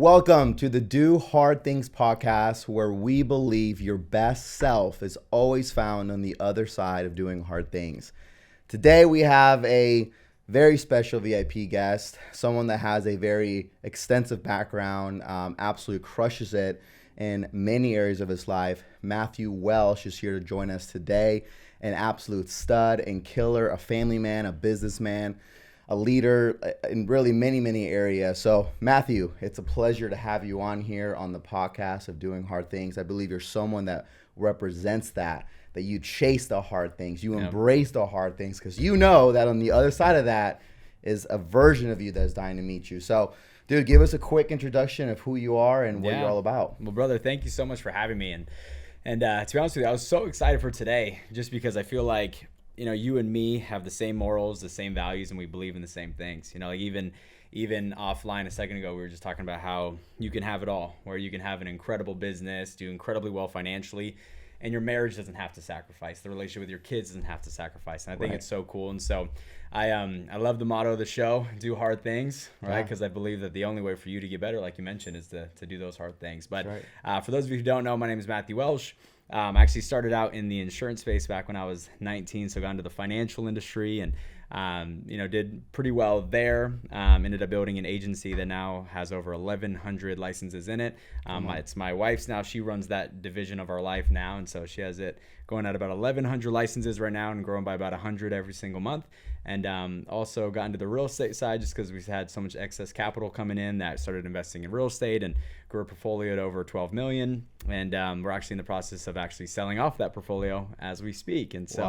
Welcome to the Do Hard Things podcast, where we believe your best self is always found on the other side of doing hard things. Today we have a very special VIP guest, someone that has a very extensive background, absolutely crushes it in many areas of his life. Matthew Welsh is here to join us today, an absolute stud and killer, a family man, a businessman, a leader in really many areas. So Matthew, it's a pleasure to have you on here on the podcast of Doing Hard Things. I believe you're someone that represents that you chase the hard things, you embrace the hard things, because you know that on the other side of that is a version of you that's dying to meet you. So dude, give us a quick introduction of who you are and what you're all about. Well, brother, thank you so much for having me. And to be honest with you, I was so excited for today just because I feel like, you know, you and me have the same morals, the same values, and we believe in the same things. You know, like even offline a second ago, we were just talking about how you can have it all, where you can have an incredible business, do incredibly well financially, and your marriage doesn't have to sacrifice. The relationship with your kids doesn't have to sacrifice. And I think it's so cool. And so I love the motto of the show, do hard things, right? Because I believe that the only way for you to get better, like you mentioned, is to do those hard things. But for those of you who don't know, my name is Matthew Welsh. I actually started out in the insurance space back when I was 19, so got into the financial industry and did pretty well there. Ended up building an agency that now has over 1,100 licenses in it. It's my wife's now. She runs that division of our life now, and so she has it going at about 1,100 licenses right now and growing by about 100 every single month. And also got into the real estate side just because we've had so much excess capital coming in that I started investing in real estate and grew a portfolio to over 12 million. And we're actually in the process of actually selling off that portfolio as we speak. And so,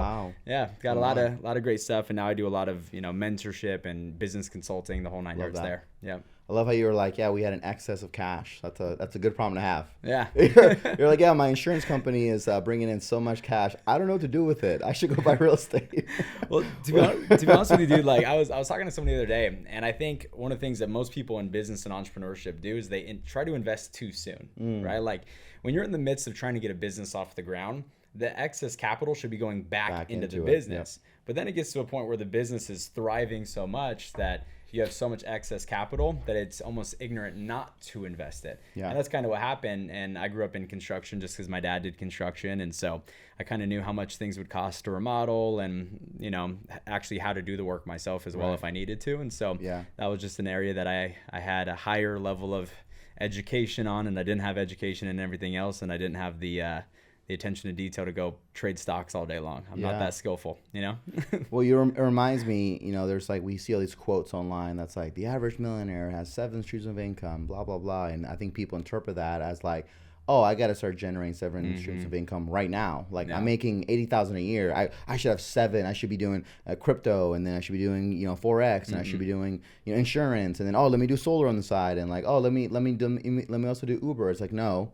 got a lot of great stuff. And now I do a lot of, mentorship and business consulting, the whole nine yards there. Yeah. I love how you were like, we had an excess of cash. That's a good problem to have. Yeah. You're like, my insurance company is bringing in so much cash. I don't know what to do with it. I should go buy real estate. Well, to be honest with you, dude, like I was talking to somebody the other day, and I think one of the things that most people in business and entrepreneurship do is they try to invest too soon, right? Like when you're in the midst of trying to get a business off the ground, the excess capital should be going back into the business. Yep. But then it gets to a point where the business is thriving so much that you have so much excess capital that it's almost ignorant not to invest it. Yeah. And that's kind of what happened. And I grew up in construction just because my dad did construction. And so I kind of knew how much things would cost to remodel and, actually how to do the work myself as well if I needed to. And so that was just an area that I had a higher level of education on, and I didn't have education in everything else. And I didn't have the attention to detail to go trade stocks all day long. I'm not that skillful, Well, it reminds me, there's like, we see all these quotes online that's like, the average millionaire has 7 streams of income, blah, blah, blah. And I think people interpret that as like, oh, I got to start generating 7 streams of income right now. Like I'm making $80,000 a year. I should have 7. I should be doing crypto, and then I should be doing, Forex, and I should be doing, insurance. And then, let me do solar on the side. And like, let me also do Uber. It's like, no.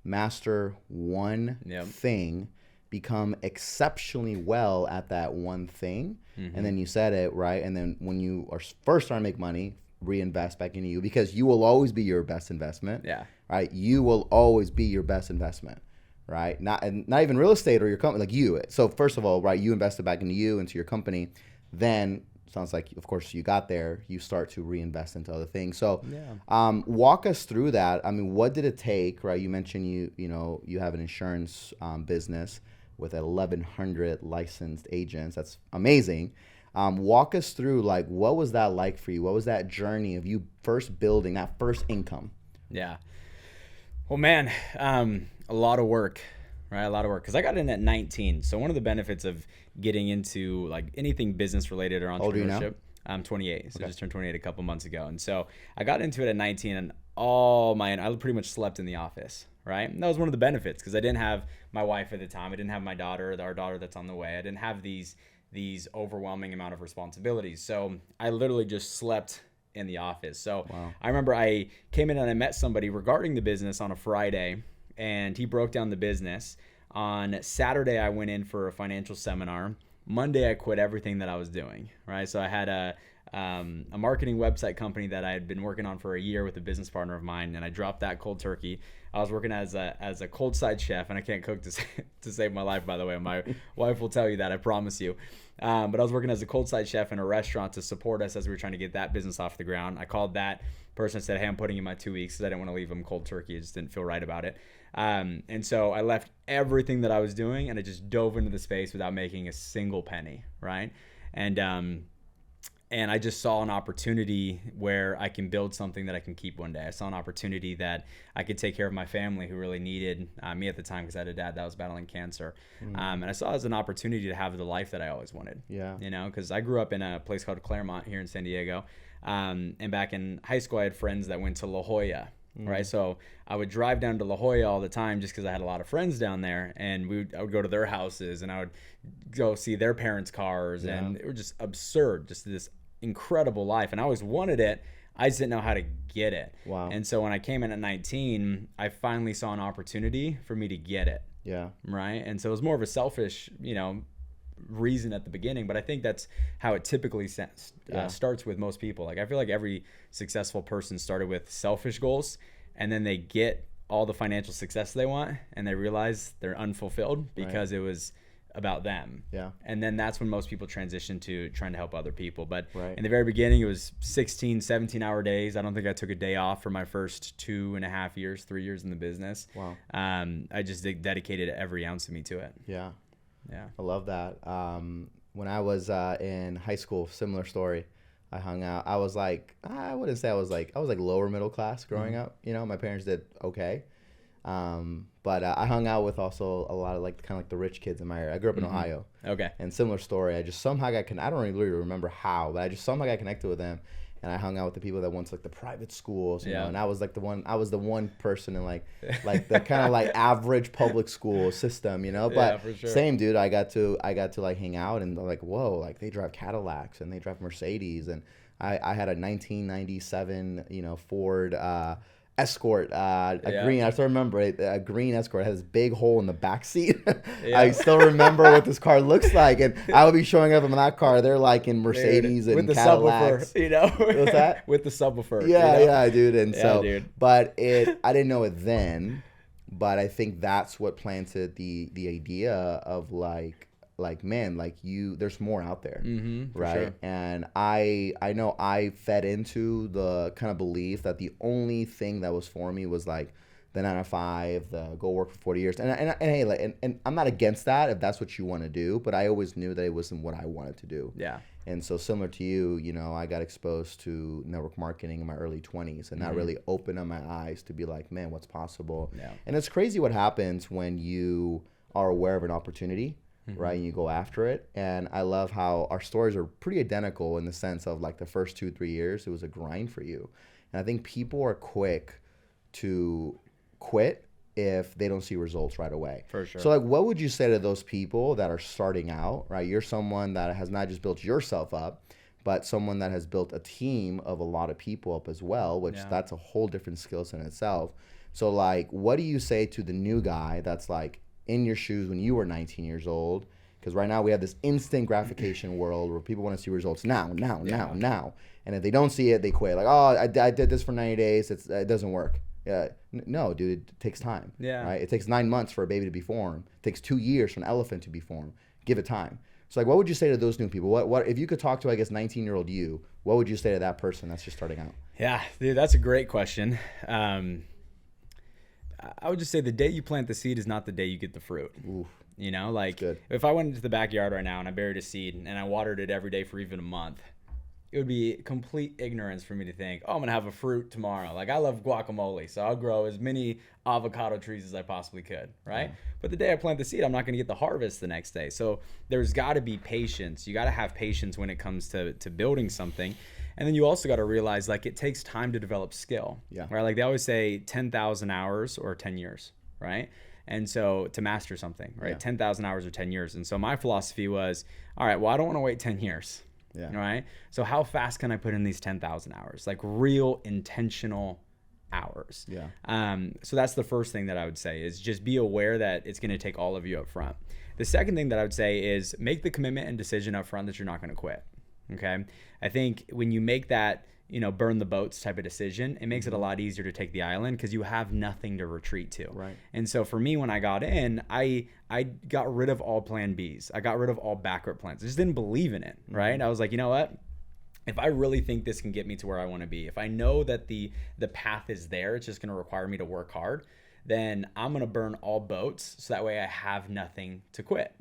Master one thing, become exceptionally well at that one thing, and then you said it right. And then when you are first starting to make money, reinvest back into you, because you will always be your best investment. Right. You will always be your best investment. Right. Not even real estate or your company, like you. So first of all, right, you invested back into you, into your company. Then sounds like, of course, you got there, you start to reinvest into other things. So walk us through that. I mean, what did it take, right? You mentioned you have an insurance business with 1,100 licensed agents. That's amazing. Walk us through, like, what was that like for you? What was that journey of you first building that first income? Yeah. Well, man, a lot of work. Right, a lot of work, because I got in at 19. So one of the benefits of getting into like anything business related or entrepreneurship. How old are you now? I'm 28, so just turned 28 a couple months ago, and so I got into it at 19, and I pretty much slept in the office. Right, and that was one of the benefits, because I didn't have my wife at the time, I didn't have my daughter, our daughter that's on the way, I didn't have these overwhelming amount of responsibilities. So I literally just slept in the office. So I remember I came in and I met somebody regarding the business on a Friday. And he broke down the business. On Saturday, I went in for a financial seminar. Monday, I quit everything that I was doing, right? So I had a marketing website company that I had been working on for a year with a business partner of mine, and I dropped that cold turkey. I was working as a cold side chef, and I can't cook to save my life, by the way. My wife will tell you that, I promise you. But I was working as a cold side chef in a restaurant to support us as we were trying to get that business off the ground. I called that person and said, hey, I'm putting in my 2 weeks because I didn't want to leave them cold turkey. I just didn't feel right about it. And so I left everything that I was doing, and I just dove into the space without making a single penny, right? And I just saw an opportunity where I can build something that I can keep one day. I saw an opportunity that I could take care of my family who really needed me at the time, because I had a dad that was battling cancer. And I saw it as an opportunity to have the life that I always wanted. Yeah. You know, because I grew up in a place called Claremont here in San Diego. And back in high school, I had friends that went to La Jolla. Right. So I would drive down to La Jolla all the time just because I had a lot of friends down there, and I would go to their houses, and I would go see their parents' cars. Yeah. And it was just absurd, just this incredible life. And I always wanted it. I just didn't know how to get it. Wow. And so when I came in at 19, I finally saw an opportunity for me to get it. Yeah. Right. And so it was more of a selfish, reason at the beginning, but I think that's how it typically starts with most people. Like, I feel like every successful person started with selfish goals, and then they get all the financial success they want, and they realize they're unfulfilled because it was about them. Yeah. And then that's when most people transition to trying to help other people. But in the very beginning, it was 16, 17-hour days. I don't think I took a day off for my first 2.5 years, 3 years in the business. Wow. I just dedicated every ounce of me to it. Yeah. Yeah, I love that. When I was in high school, similar story. I hung out. I was like, I wouldn't say I was like lower middle class growing up. My parents did okay, but I hung out with also a lot of kind of like the rich kids in my area. I grew up in Ohio. Okay. And similar story. I just somehow got I don't really remember how, but I just somehow got connected with them. And I hung out with the people that went to the private schools, you know, and I was I was the one person in like the kind of like average public school system, but yeah, for sure. Same dude, I got to hang out, and they're like, whoa, they drive Cadillacs and they drive Mercedes, and I had a 1997, Ford, Escort, green. I still remember it. A green Escort. It has this big hole in the back seat. Yeah. I still remember what this car looks like, and I would be showing up in that car. They're like in Mercedes and with the Cadillacs. Subwoofer, What's that? With the subwoofer. Yeah, yeah, dude. And but I didn't know it then, but I think that's what planted the idea of there's more out there, right? Sure. And I know I fed into the kind of belief that the only thing that was for me was the 9 to 5, the go work for 40 years. And hey, and I'm not against that if that's what you want to do, but I always knew that it wasn't what I wanted to do. Yeah. And so similar to you, I got exposed to network marketing in my early 20s, and that really opened up my eyes to be like, man, what's possible? Yeah. And it's crazy what happens when you are aware of an opportunity. Right, and you go after it. And I love how our stories are pretty identical in the sense of the first 2-3 years, it was a grind for you. And I think people are quick to quit if they don't see results right away. For sure. So what would you say to those people that are starting out, right? You're someone that has not just built yourself up, but someone that has built a team of a lot of people up as well, which that's a whole different skill set in itself. So what do you say to the new guy that's in your shoes when you were 19 years old? Because right now we have this instant gratification world where people want to see results now. And if they don't see it, they quit. I did this for 90 days. It doesn't work. Yeah. No, dude, it takes time. Yeah. Right? It takes 9 months for a baby to be formed. It takes 2 years for an elephant to be formed. Give it time. So what would you say to those new people? What if you could talk to, 19-year-old you, what would you say to that person that's just starting out? Yeah, dude, that's a great question. I would just say the day you plant the seed is not the day you get the fruit. Oof. If I went into the backyard right now and I buried a seed and I watered it every day for even a month, it would be complete ignorance for me to think, I'm going to have a fruit tomorrow. I love guacamole, so I'll grow as many avocado trees as I possibly could, right? Yeah. But the day I plant the seed, I'm not going to get the harvest the next day. So there's got to be patience. You got to have patience when it comes to building something. And then you also got to realize it takes time to develop skill, right? They always say 10,000 hours or 10 years, right? And so to master something, right? 10,000 hours or 10 years. And so my philosophy was, all right, well, I don't want to wait 10 years, right? So how fast can I put in these 10,000 hours? Real intentional hours. Yeah. So that's the first thing that I would say is just be aware that it's going to take all of you up front. The second thing that I would say is make the commitment and decision up front that you're not going to quit. Okay. I think when you make that, burn the boats type of decision, it makes it a lot easier to take the island because you have nothing to retreat to. Right. And so for me, when I got in, I got rid of all plan Bs. I got rid of all backup plans. I just didn't believe in it. Right. I was like, you know what? If I really think this can get me to where I want to be, if I know that the path is there, it's just going to require me to work hard, then I'm going to burn all boats so that way I have nothing to quit.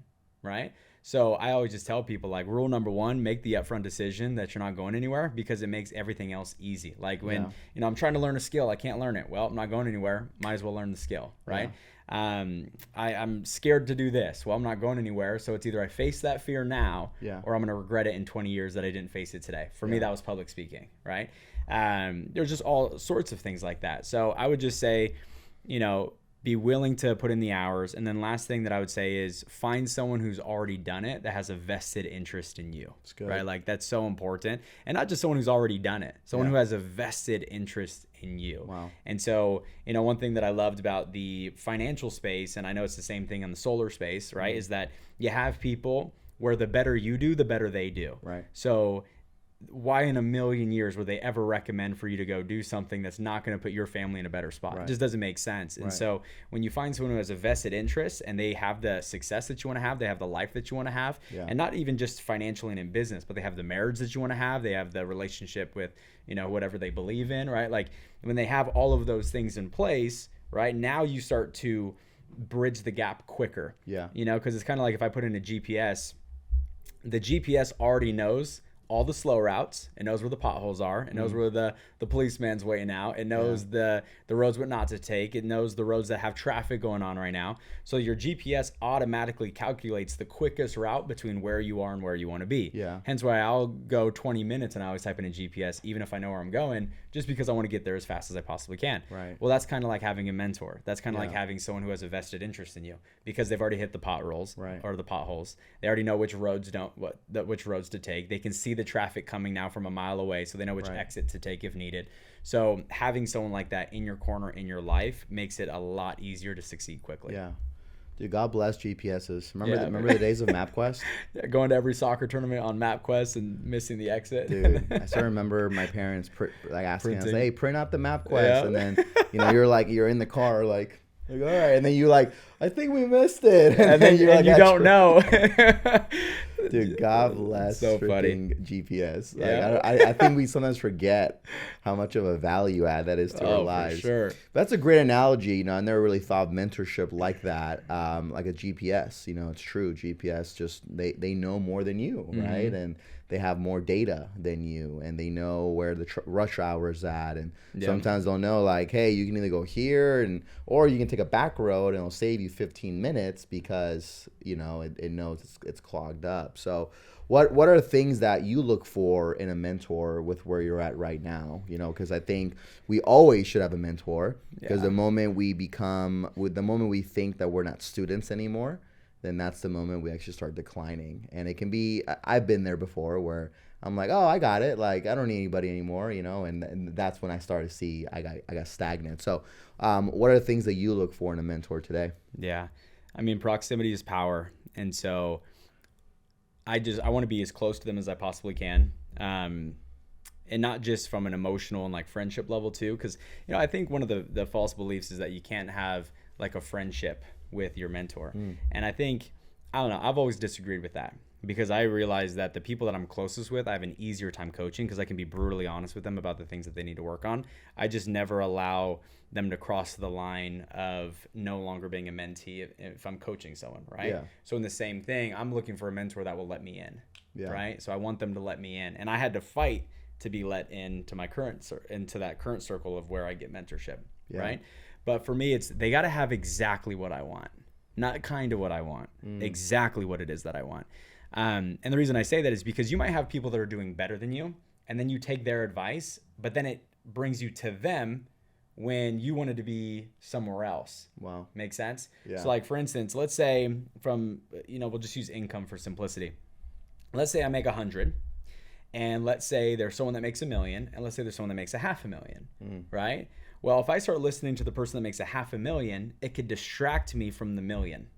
Right. So I always just tell people, like, rule number one, make the upfront decision that you're not going anywhere because it makes everything else easy. Like when, I'm trying to learn a skill, I can't learn it. Well, I'm not going anywhere. Might as well learn the skill, right? I'm scared to do this. Well, I'm not going anywhere. So it's either I face that fear now or I'm going to regret it in 20 years that I didn't face it today. For me, that was public speaking, right? There's just all sorts of things like that. So I would just say, be willing to put in the hours. And then last thing that I would say is find someone who's already done it that has a vested interest in you. That's good. Right? Like that's so important. And not just someone who's already done it, someone who has a vested interest in you. Wow. And so, one thing that I loved about the financial space, and I know it's the same thing in the solar space, right, is that you have people where the better you do, the better they do. Right. So why in a million years would they ever recommend for you to go do something that's not going to put your family in a better spot? It just doesn't make sense. And so when you find someone who has a vested interest and they have the success that you want to have, they have the life that you want to have, and not even just financially and in business, but they have the marriage that you want to have, they have the relationship with, whatever they believe in, right? Like when they have all of those things in place, right, now you start to bridge the gap quicker. Yeah. Because it's kind of like if I put in a GPS, the GPS already knows all the slow routes. It knows where the potholes are. It knows where the policeman's waiting out. It knows the roads what not to take. It knows the roads that have traffic going on right now. So your GPS automatically calculates the quickest route between where you are and where you want to be. Yeah. Hence why I'll go 20 minutes and I always type in a GPS, even if I know where I'm going, just because I want to get there as fast as I possibly can. Right. Well, that's kind of like having a mentor. That's kind of like having someone who has a vested interest in you because they've already hit the potholes or the potholes. They already know which roads which roads to take. They can see the traffic coming now from a mile away, so they know which exit to take if needed. So having someone like that in your corner in your life makes it a lot easier to succeed quickly. Yeah. Dude, God bless GPSs. Remember the days of MapQuest? Going to every soccer tournament on MapQuest and missing the exit. Dude, I still remember my parents asking us, "Hey, print out the MapQuest," and then you're in the car like all right, and then you I think we missed it, and then you're you don't know. Dude, God bless so funny GPS. I think we sometimes forget how much of a value add that is to our lives. For sure. That's a great analogy. I never really thought of mentorship like that, like a GPS. It's true. GPS just they know more than you, right? And they have more data than you, and they know where the rush hour is at, and sometimes they'll know hey, you can either go here or you can take a back road, and it'll save you 15 minutes because it knows it's clogged up. So what are things that you look for in a mentor with where you're at right now? Because I think we always should have a mentor, because the moment we think that we're not students anymore, then that's the moment we actually start declining. And it can be, I've been there before where I'm like, oh, I got it. I don't need anybody anymore, and that's when I started to see I got stagnant. So what are the things that you look for in a mentor today? Yeah. I mean, proximity is power. And so I want to be as close to them as I possibly can. And not just from an emotional and friendship level too. Cause I think one of the false beliefs is that you can't have a friendship with your mentor. And I think, I don't know, I've always disagreed with that, because I realize that the people that I'm closest with, I have an easier time coaching because I can be brutally honest with them about the things that they need to work on. I just never allow them to cross the line of no longer being a mentee if I'm coaching someone, right? Yeah. So in the same thing, I'm looking for a mentor that will let me in, right? So I want them to let me in, and I had to fight to be let into that current circle of where I get mentorship, right? But for me, they got to have exactly what I want, not kind of what I want, exactly what it is that I want. And the reason I say that is because you might have people that are doing better than you, and then you take their advice, but then it brings you to them when you wanted to be somewhere else. Wow. Make sense? Yeah. So for instance, let's say we'll just use income for simplicity. Let's say I make 100, and let's say there's someone that makes $1 million, and let's say there's someone that makes $500,000, right? Well, if I start listening to the person that makes $500,000, it could distract me from the million.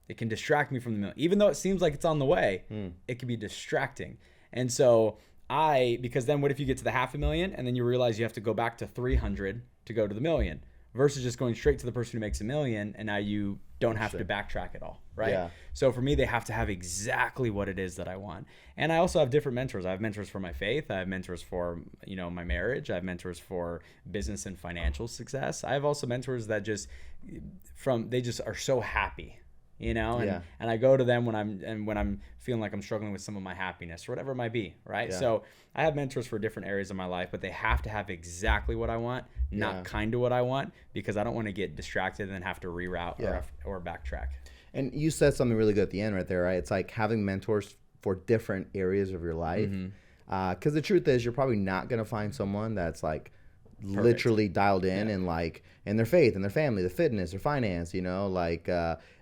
It can distract me from the million. Even though it seems like it's on the way, it can be distracting. And so because then what if you get to the 500,000 and then you realize you have to go back to 300 to go to the million versus just going straight to the person who makes $1 million, and now you don't have to backtrack at all, right? Yeah. So for me, they have to have exactly what it is that I want. And I also have different mentors. I have mentors for my faith. I have mentors for, my marriage. I have mentors for business and financial success. I have also mentors that they just are so happy, and I go to them when I'm feeling like I'm struggling with some of my happiness or whatever it might be, right? Yeah. So I have mentors for different areas of my life, but they have to have exactly what I want, not kind of what I want, because I don't want to get distracted and then have to reroute or backtrack. And you said something really good at the end right there, right? It's like having mentors for different areas of your life. Because the truth is, you're probably not going to find someone that's like literally dialed in and like in their faith and their family, the fitness or finance,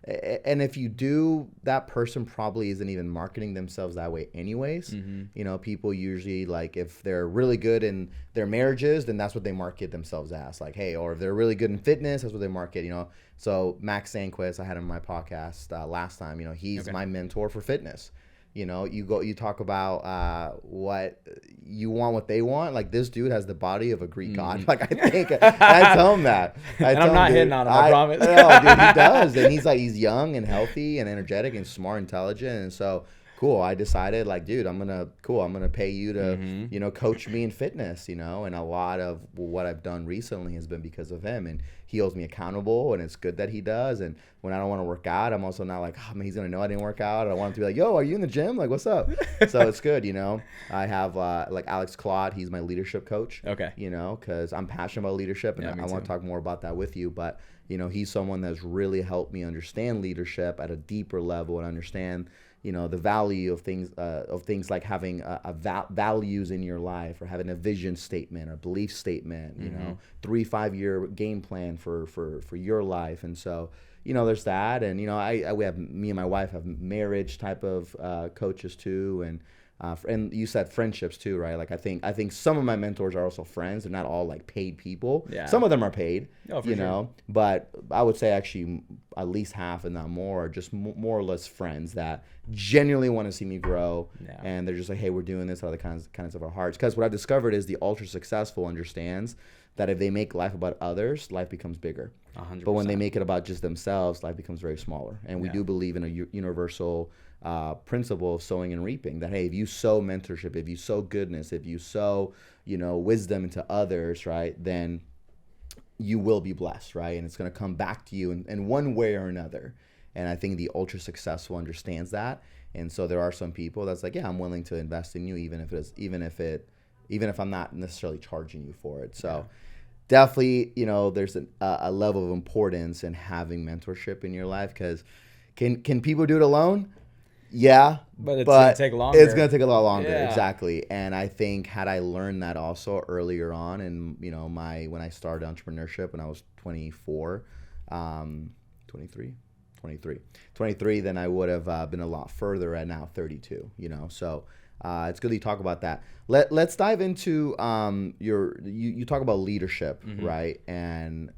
and if you do, that person probably isn't even marketing themselves that way anyways. People usually, like, if they're really good in their marriages, then that's what they market themselves as, like, hey, or if they're really good in fitness, that's what they market. So Max Sanquist, I had him on my podcast last time. He's my mentor for fitness. You talk about what you want, what they want. Like, this dude has the body of a Greek god. Like, I think I tell him that. I'm not hitting on him. I promise. No, dude, he does, and he's young and healthy and energetic and smart, intelligent, and so cool. I decided, like, dude, I'm gonna pay you to coach me in fitness. And a lot of what I've done recently has been because of him, and he holds me accountable, and it's good that he does. And when I don't want to work out, I'm also not like, oh man, he's gonna know I didn't work out. I want him to be like, yo, are you in the gym? Like, what's up? So it's good. I have like Alex Claude. He's my leadership coach. Okay. Because I'm passionate about leadership, and I want to talk more about that with you. But he's someone that's really helped me understand leadership at a deeper level and understand the value of things like having values in your life, or having a vision statement or belief statement, 3-5 year game plan for your life. And so, there's that. And, me and my wife have marriage type of coaches too. And you said friendships too, right? Like, I think some of my mentors are also friends. They're not all like paid people. Yeah. Some of them are paid, sure. But I would say actually at least half, and not more, are just more or less friends that genuinely want to see me grow. Yeah. And they're just like, hey, we're doing this out of the kinds of our hearts. Because what I've discovered is the ultra successful understands that if they make life about others, life becomes bigger. 100%. But when they make it about just themselves, life becomes very smaller. And we do believe in a universal principle of sowing and reaping, that hey, if you sow mentorship, if you sow goodness, if you sow wisdom into others, right, then you will be blessed, right? And it's going to come back to you in one way or another. And I think the ultra successful understands that. And so there are some people that's like, yeah, I'm willing to invest in you even if I'm not necessarily charging you for it. So definitely, there's a level of importance in having mentorship in your life, because can people do it alone? Yeah, but it's going to take longer. It's going to take a lot longer, exactly. And I think had I learned that also earlier on, and when I started entrepreneurship when I was 23, then I would have been a lot further at now 32. So it's good that you talk about that. Let's dive into you talk about leadership, right? And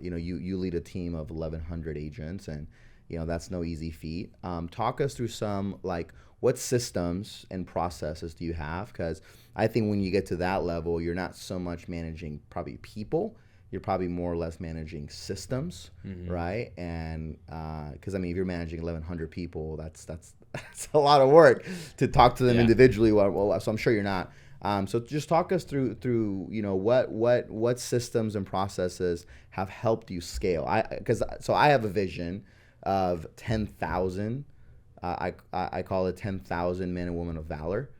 you lead a team of 1,100 agents, and that's no easy feat. Talk us through some, like, what systems and processes do you have? Because I think when you get to that level, you're not so much managing probably people. You're probably more or less managing systems, right? And because, if you're managing 1,100 people, that's a lot of work to talk to them individually. Well, so I'm sure you're not. So just talk us through what systems and processes have helped you scale. I have a vision of 10,000. I call it 10,000 men and women of valor.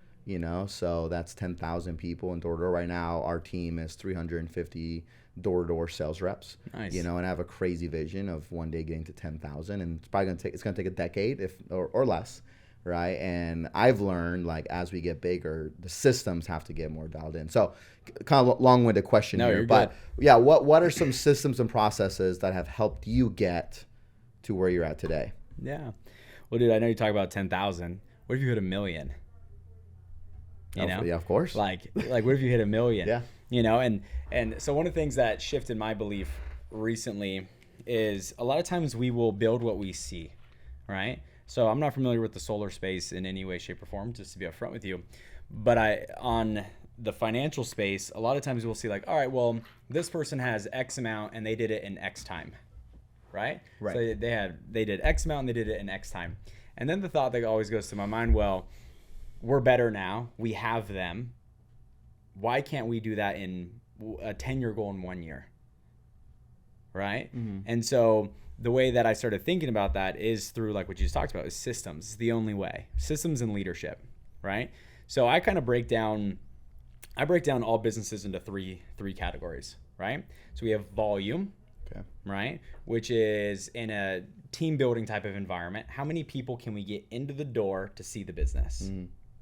So that's 10,000 people in door-to-door. Right now, our team is 350 door-to-door sales reps. Nice. And I have a crazy vision of one day getting to 10,000, and it's probably gonna take a decade or less, right? And I've learned, like, as we get bigger, the systems have to get more dialed in. So, kind of long-winded question here, but yeah, what are some systems and processes that have helped you get to where you're at today? Yeah. Well, dude, I know you talk about 10,000. What if you hit 1 million? Yeah, of course. Like what if you hit 1 million? Yeah. And so one of the things that shifted my belief recently is a lot of times we will build what we see. right? So I'm not familiar with the solar space in any way, shape, or form, just to be upfront with you. But on the financial space, a lot of times we'll see like, all right, well, this person has X amount and they did it in X time, right? Right. So they did X amount and they did it in X time. And then the thought that always goes to my mind, well, we're better now. We have them. Why can't we do that in a 10-year goal in 1 year? Right? Mm-hmm. And so the way that I started thinking about that is through like what you just talked about is systems. It's the only way. Systems and leadership, right? So I kind of break down all businesses into three categories, right? So we have volume, okay, right? Which is in a team building type of environment. How many people can we get into the door to see the business,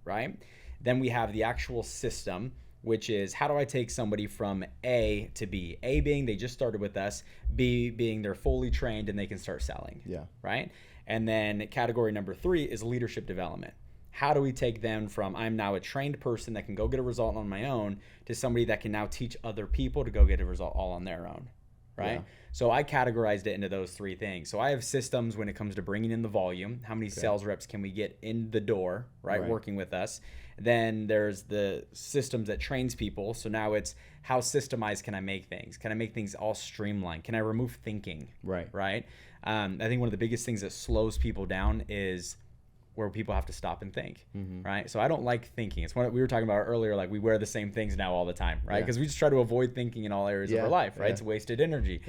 right? Then we have the actual system, which is how do I take somebody from A to B? A being they just started with us, B being they're fully trained and they can start selling, right? And then category number 3 is leadership development. How do we take them from I'm now a trained person that can go get a result on my own to somebody that can now teach other people to go get a result all on their own, right? Yeah. So I categorized it into those 3 things. So I have systems when it comes to bringing in the volume. How many sales reps can we get in the door, right, working with us? Then there's the systems that trains people. So now it's how systemized can I make things? Can I make things all streamlined? Can I remove thinking? Right. I think one of the biggest things that slows people down is where people have to stop and think, right? So I don't like thinking. It's what we were talking about earlier, like we wear the same things now all the time, right? Because we just try to avoid thinking in all areas of our life, right? It's wasted energy.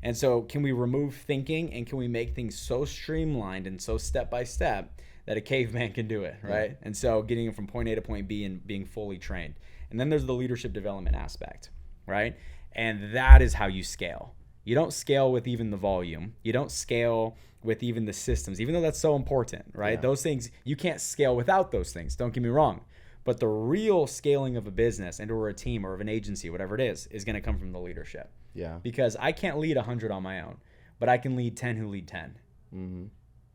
And so can we remove thinking and can we make things so streamlined and so step by step that a caveman can do it, right? And so getting them from point A to point B and being fully trained. And then there's the leadership development aspect, right? And that is how you scale. You don't scale with even the volume. You don't scale with even the systems, even though that's so important, right? Those things, you can't scale without those things. Don't get me wrong. But the real scaling of a business and or a team or of an agency, whatever it is going to come from the leadership. Yeah. Because I can't lead 100 on my own, but I can lead 10 who lead 10.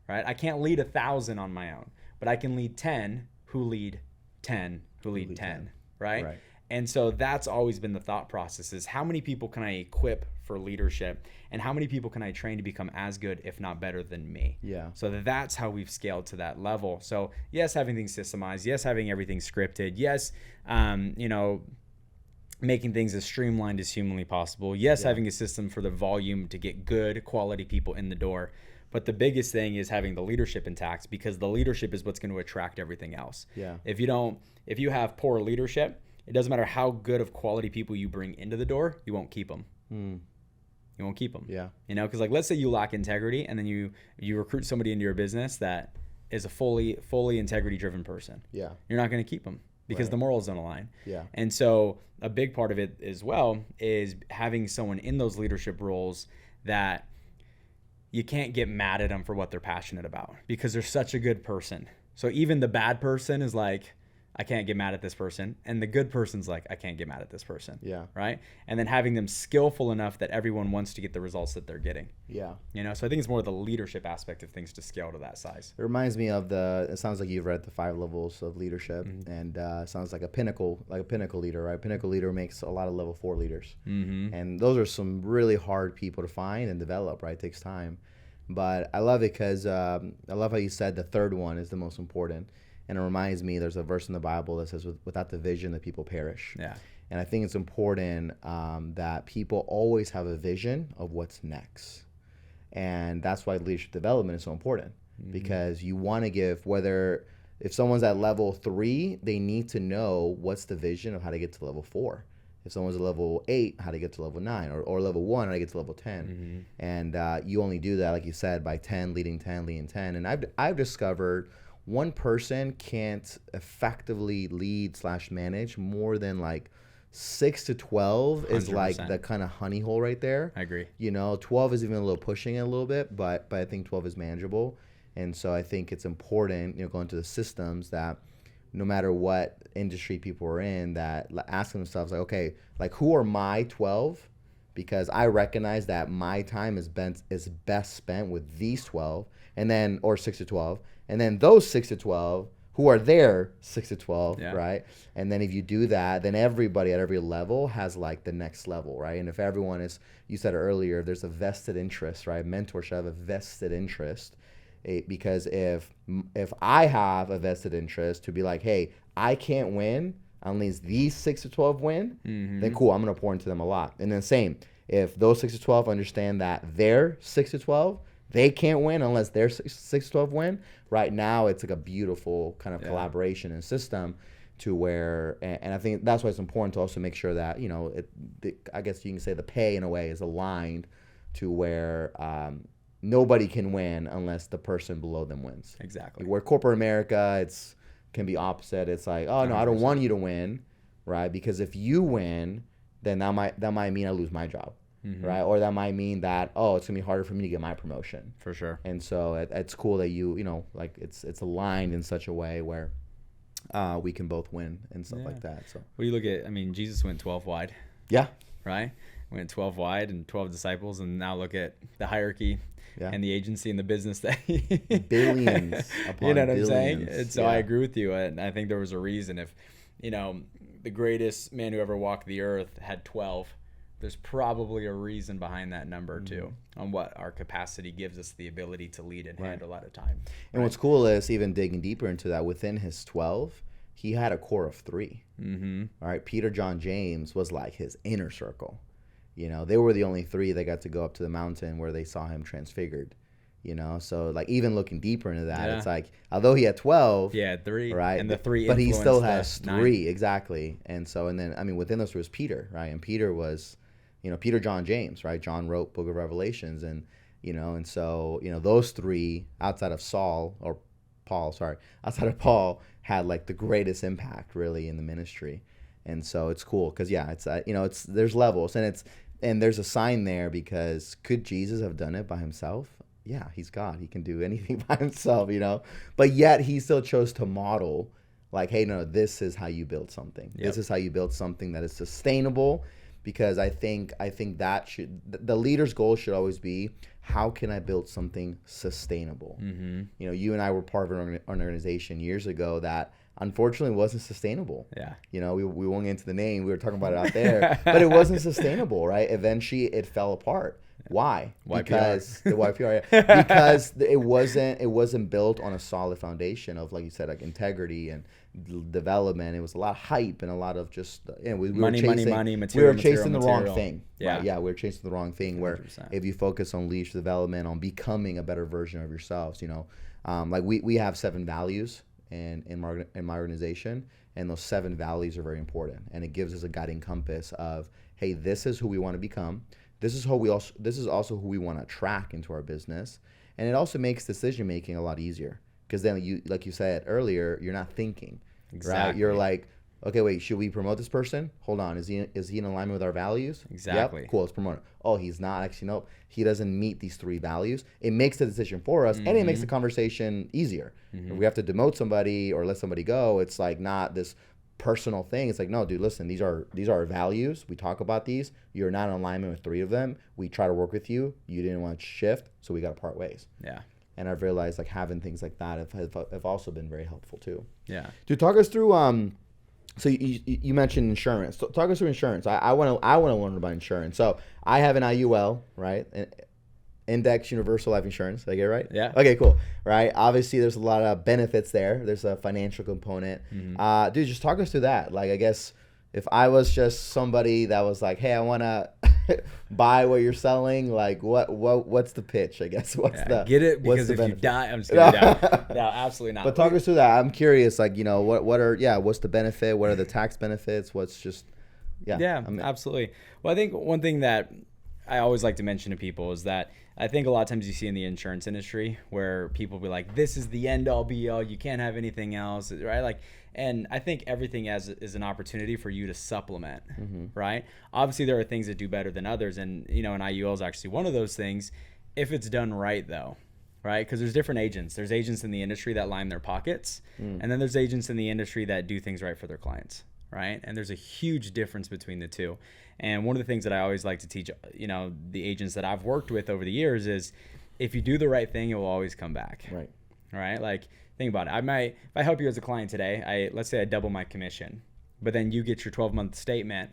Right? I can't lead 1,000 on my own, but I can lead 10 who lead 10 who lead 10. Right? And so that's always been the thought process is how many people can I equip for leadership and how many people can I train to become as good, if not better than me? Yeah. So that's how we've scaled to that level. So yes, having things systemized. Yes, having everything scripted. Yes, making things as streamlined as humanly possible. Yes, having a system for the volume to get good quality people in the door. But the biggest thing is having the leadership intact because the leadership is what's going to attract everything else. Yeah. If you have poor leadership, it doesn't matter how good of quality people you bring into the door, you won't keep them. You won't keep them. Yeah. Because like let's say you lack integrity and then you recruit somebody into your business that is a fully integrity driven person. Yeah. You're not going to keep them because the morals don't align. Yeah. And so a big part of it as well is having someone in those leadership roles that you can't get mad at them for what they're passionate about because they're such a good person. So even the bad person is like, I can't get mad at this person. And the good person's like, I can't get mad at this person. Yeah. Right. And then having them skillful enough that everyone wants to get the results that they're getting. Yeah. So I think it's more the leadership aspect of things to scale to that size. It reminds me of it sounds like you've read the 5 levels of leadership and it sounds like a pinnacle leader, right? Pinnacle leader makes a lot of level 4 leaders. And those are some really hard people to find and develop, right? It takes time. But I love it because I love how you said the third one is the most important. And it reminds me, there's a verse in the Bible that says, without the vision, the people perish. Yeah. And I think it's important that people always have a vision of what's next. And that's why leadership development is so important. Because you want to give, if someone's at level 3, they need to know what's the vision of how to get to level 4. If someone's at level 8, how to get to level 9, or level 1, how to get to level 10. And you only do that, like you said, by 10, leading 10, leading 10. And I've discovered one person can't effectively lead / manage more than like 6 to 12 is 100%. Like the kind of honey hole right there. I agree. 12 is even a little pushing it a little bit, but I think 12 is manageable. And so I think it's important, going to the systems that no matter what industry people are in, that asking themselves like, okay, like who are my 12? Because I recognize that my time is best spent with these 12 and then, or 6 to 12. And then those 6 to 12 who are there 6 to 12, right? And then if you do that, then everybody at every level has like the next level, right? And if everyone is, you said earlier, there's a vested interest, right? Mentors should have a vested interest Because if I have a vested interest to be like, hey, I can't win unless these 6 to 12 win, then cool, I'm going to pour into them a lot. And then same, if those 6 to 12 understand that their 6 to 12, they can't win unless their 6 to 12 win. Right now, it's like a beautiful kind of collaboration and system to where, and I think that's why it's important to also make sure that, you know, I guess you can say the pay in a way is aligned to where nobody can win unless the person below them wins. Exactly. Where corporate America, can be opposite. It's like, oh no, 100%. I don't want you to win, right? Because if you win, then that might mean I lose my job, right? Or that might mean that, oh, it's gonna be harder for me to get my promotion. For sure. And so it's cool that you know, like it's aligned in such a way where we can both win and stuff like that. So well, you look at, I mean, Jesus went 12 wide. Yeah. Right. Went 12 wide and 12 disciples, and now look at the hierarchy. Yeah. And the agency and the business that billions upon you know what billions. I'm saying? And so I agree with you. And I think there was a reason. If, you know, the greatest man who ever walked the earth had 12, there's probably a reason behind that number too, on what our capacity gives us the ability to lead and handle at a time. And what's cool is, even digging deeper into that, within his 12, he had a core of 3. All right. Peter, John, James was like his inner circle. You know, they were the only 3 that got to go up to the mountain where they saw him transfigured, you know? So, like, even looking deeper into that, it's like, although he had 12. Yeah, 3. Right? And the 3 but he still has 3, 9. exactly. And so, and then, I mean, within those 3 was Peter, right? And Peter was, you know, Peter, John, James, right? John wrote Book of Revelations. And, you know, and so, you know, those 3, outside of Paul, had, like, the greatest impact, really, in the ministry. And so it's cool because, it's, you know, there's levels, and there's a sign there, because could Jesus have done it by himself? Yeah, he's God. He can do anything by himself, you know? But yet he still chose to model, like, hey, no, this is how you build something. Yep. This is how you build something that is sustainable, because I think that the leader's goal should always be, how can I build something sustainable? You know, you and I were part of an organization years ago that unfortunately wasn't sustainable. Yeah. You know, we won't get into the name. We were talking about it out there, but it wasn't sustainable, right? Eventually it fell apart. Why? Because the YPR, because it wasn't built on a solid foundation of, like you said, like integrity and development. It was a lot of hype and a lot of just, we were chasing the wrong thing. Yeah. Right? Yeah. We were chasing the wrong thing 100%. Where if you focus on leadership development, on becoming a better version of yourselves, you know, like we have 7 values in my organization, and those 7 values are very important, and it gives us a guiding compass of, hey, this is who we want to become, this is also who we want to attract into our business, and it also makes decision making a lot easier, because then you, like you said earlier, you're not thinking. Right? You're like, okay, wait, should we promote this person? Hold on, is he in alignment with our values? Exactly. Yep, cool, let's promote him. Oh, he's not. Actually, nope, he doesn't meet these 3 values. It makes the decision for us, and it makes the conversation easier. If we have to demote somebody or let somebody go, it's like not this personal thing. It's like, no, dude, listen, these are our values. We talk about these. You're not in alignment with 3 of them. We try to work with you. You didn't want to shift, so we got to part ways. Yeah. And I've realized, like, having things like that have also been very helpful too. Yeah. Dude, talk us through so you mentioned insurance. So talk us through insurance. I want to learn about insurance. So I have an IUL, right? Index Universal Life Insurance. Did I get it right? Yeah. Okay, cool. Right. Obviously, there's a lot of benefits there. There's a financial component. Dude, just talk us through that. Like, I guess if I was just somebody that was like, hey, I want to buy what you're selling, like, what's the pitch? I guess get it, because if you die, I'm just kidding. No, absolutely not. But talk us through that. I'm curious. Like, you know, what's the benefit? What are the tax benefits? What's just absolutely. Well, I think one thing that I always like to mention to people is that I think a lot of times you see in the insurance industry where people be like, this is the end all be all, you can't have anything else, right? Like, and I think everything is an opportunity for you to supplement, right? Obviously, there are things that do better than others, and, you know, an IUL is actually one of those things if it's done right, though, right? Because there's different agents. There's agents in the industry that line their pockets, and then there's agents in the industry that do things right for their clients, right? And there's a huge difference between the two. And one of the things that I always like to teach, you know, the agents that I've worked with over the years is, if you do the right thing, it will always come back. Right. Right. Like, think about it. If I help you as a client today, let's say I double my commission, but then you get your 12-month statement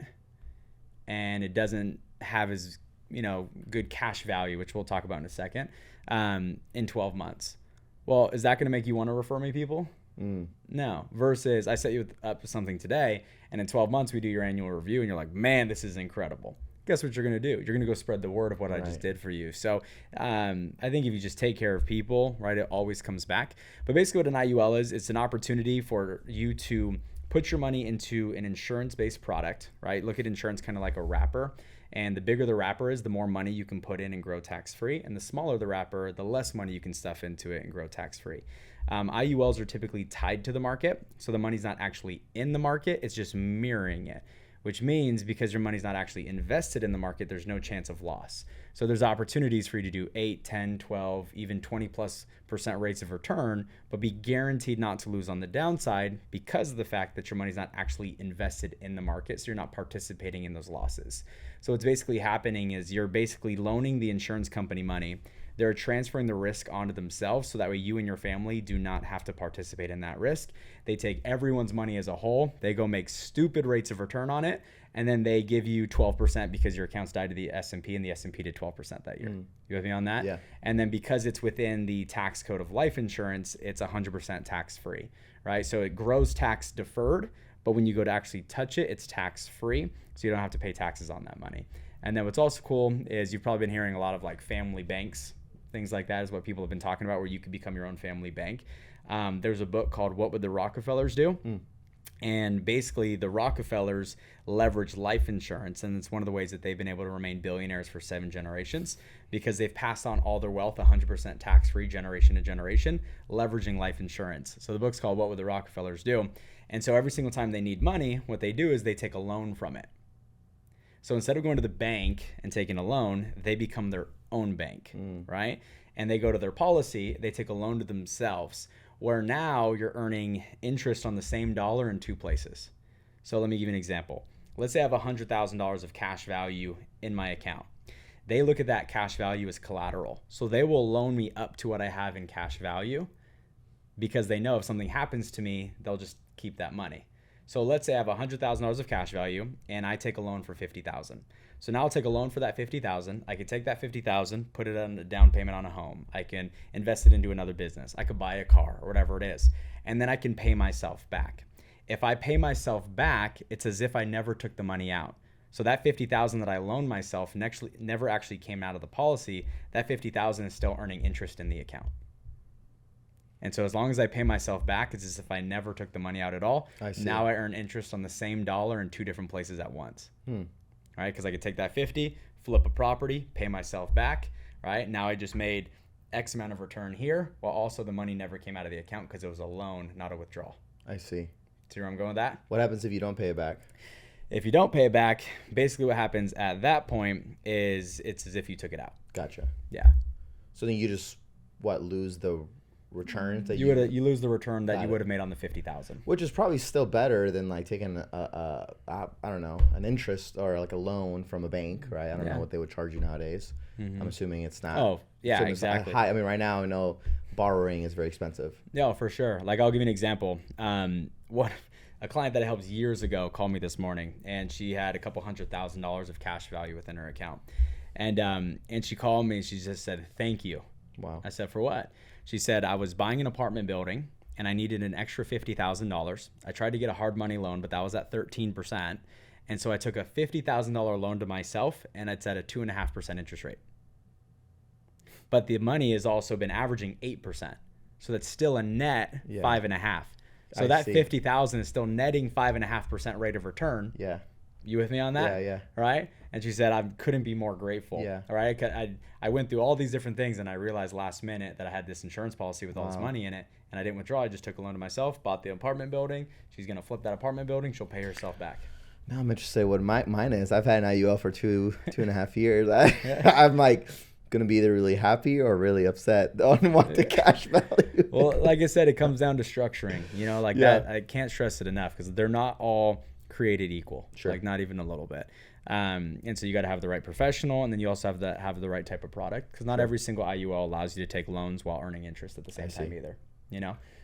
and it doesn't have as, you know, good cash value, which we'll talk about in a second, in 12 months. Well, is that going to make you want to refer me people? Mm. No. Versus I set you up with something today, and in 12 months we do your annual review, and you're like, man, this is incredible. Guess what you're going to do? You're going to go spread the word of what I just did for you. So I think if you just take care of people, right, it always comes back. But basically what an IUL is, it's an opportunity for you to put your money into an insurance-based product, right? Look at insurance kind of like a wrapper. And the bigger the wrapper is, the more money you can put in and grow tax-free. And the smaller the wrapper, the less money you can stuff into it and grow tax-free. IULs are typically tied to the market. So the money's not actually in the market, it's just mirroring it, which means because your money's not actually invested in the market, there's no chance of loss. So there's opportunities for you to do 8, 10, 12, even 20+% rates of return, but be guaranteed not to lose on the downside because of the fact that your money's not actually invested in the market. So you're not participating in those losses. So what's basically happening is you're basically loaning the insurance company money. They're transferring the risk onto themselves so that way you and your family do not have to participate in that risk. They take everyone's money as a whole. They go make stupid rates of return on it, and then they give you 12% because your accounts died to the S&P and the S&P did 12% that year. You with me on that? Yeah. And then because it's within the tax code of life insurance, it's 100% tax-free, right? So it grows tax deferred, but when you go to actually touch it, it's tax-free, so you don't have to pay taxes on that money. And then what's also cool is you've probably been hearing a lot of like family banks. Things like that is what people have been talking about, where you could become your own family bank. There's a book called What Would the Rockefellers Do? And basically the Rockefellers leverage life insurance, and it's one of the ways that they've been able to remain billionaires for 7 generations because they've passed on all their wealth 100% tax-free generation to generation, leveraging life insurance. So the book's called What Would the Rockefellers Do? And so every single time they need money, what they do is they take a loan from it. So instead of going to the bank and taking a loan, they become their own bank, right? And they go to their policy, they take a loan to themselves, where now you're earning interest on the same dollar in 2 places. So let me give you an example. Let's say I have $100,000 of cash value in my account. They look at that cash value as collateral. So they will loan me up to what I have in cash value because they know if something happens to me, they'll just keep that money. So let's say I have $100,000 of cash value and I take a loan for $50,000. So now I'll take a loan for that $50,000. I can take that $50,000, put it on a down payment on a home. I can invest it into another business. I could buy a car or whatever it is. And then I can pay myself back. If I pay myself back, it's as if I never took the money out. So that $50,000 that I loaned myself never actually came out of the policy. That $50,000 is still earning interest in the account. And so as long as I pay myself back, it's as if I never took the money out at all. Now I earn interest on the same dollar in 2 different places at once. Right? Because I could take that 50, flip a property, pay myself back. Right? Now I just made X amount of return here, while also the money never came out of the account because it was a loan, not a withdrawal. I see. See where I'm going with that? What happens if you don't pay it back? If you don't pay it back, basically what happens at that point is it's as if you took it out. Gotcha. Yeah. So then you just lose the returns that you lose the return that you would have made on the $50,000, which is probably still better than like taking I don't know, an interest or like a loan from a bank, right? I don't know what they would charge you nowadays. I'm assuming it's not. Oh yeah, exactly. I mean, right now I know borrowing is very expensive. Yeah, for sure. Like I'll give you an example. What a client that I helped years ago called me this morning, and she had a couple $100,000 of cash value within her account, and she called me and she just said thank you. Wow. I said, for what? She said, I was buying an apartment building and I needed an extra $50,000. I tried to get a hard money loan, but that was at 13%. And so I took a $50,000 loan to myself and it's at a 2.5% interest rate. But the money has also been averaging 8%. So that's still a net 5.5%. So that 50,000 is still netting 5.5% rate of return. Yeah. You with me on that? Yeah. Right? And she said, I couldn't be more grateful. Yeah. All right. I went through all these different things and I realized last minute that I had this insurance policy with all this money in it and I didn't withdraw. I just took a loan to myself, bought the apartment building. She's going to flip that apartment building. She'll pay herself back. Now I'm interested what mine is. I've had an IUL for 2.5 years. I'm like going to be either really happy or really upset on what the cash value. Well, like I said, it comes down to structuring, that. I can't stress it enough because they're not all created equal. Sure. Like not even a little bit. And so you got to have the right professional, and then you also have the right type of product because not every single IUL allows you to take loans while earning interest at the same time either.